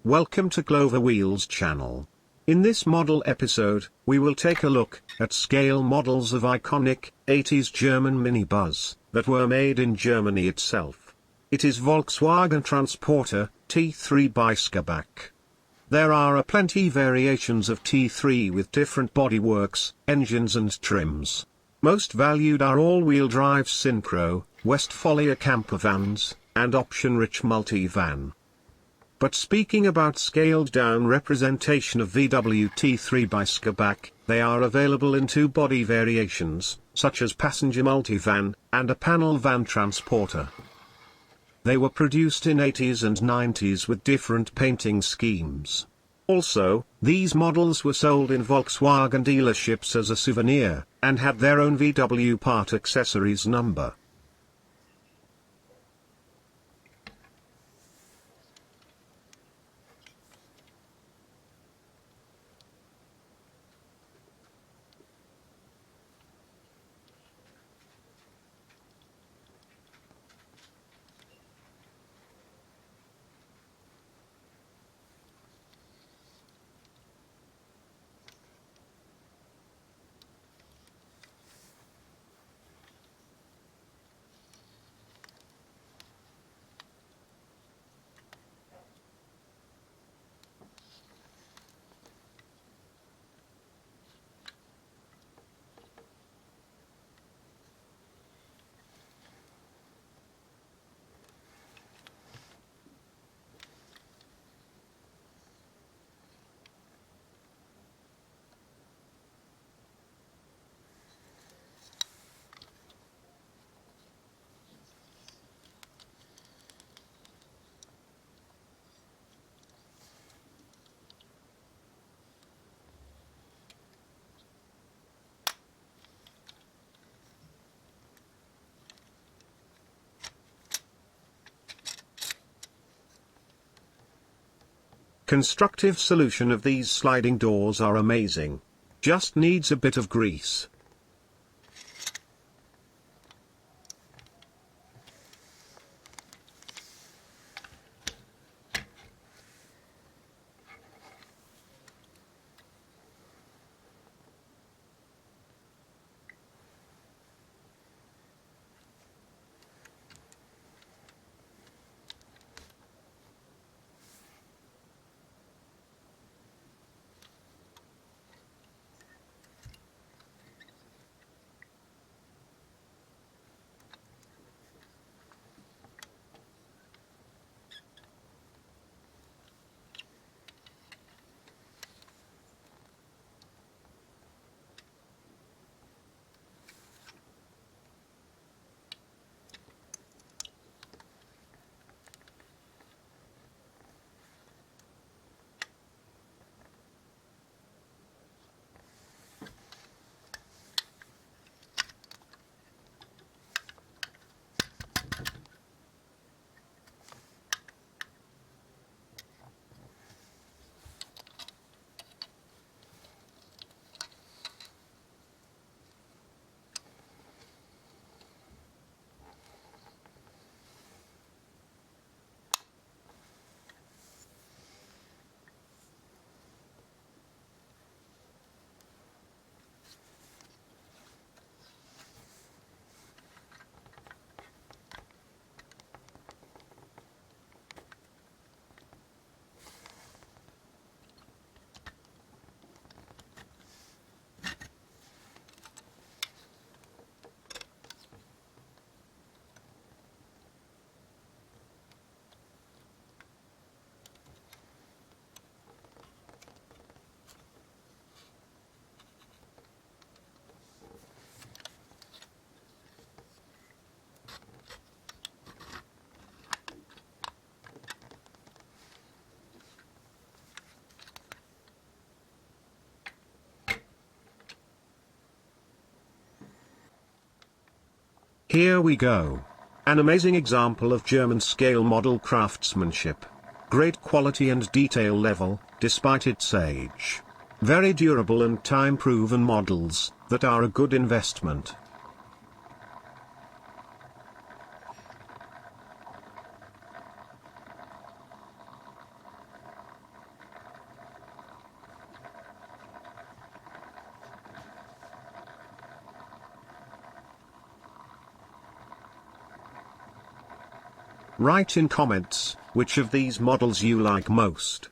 Welcome to Clover Wheels channel. In this model episode, we will take a look at scale models of iconic 80s German minibus that were made in Germany itself. It is Volkswagen Transporter T3 by Schabak. There are plenty variations of T3 with different bodyworks, engines and trims. Most valued are all-wheel drive Synchro, Westfalia camper vans, and option-rich multi-van. But speaking about scaled-down representation of VW T3 by Schabak, they are available in two body variations, such as passenger multivan, and a panel van transporter. They were produced in 80s and 90s with different painting schemes. Also, these models were sold in Volkswagen dealerships as a souvenir, and had their own VW part accessories number. Constructive solution of these sliding doors are amazing. Just needs a bit of grease. Here we go. An amazing example of German scale model craftsmanship. Great quality and detail level, despite its age. Very durable and time-proven models, that are a good investment. Write in comments which of these models you like most.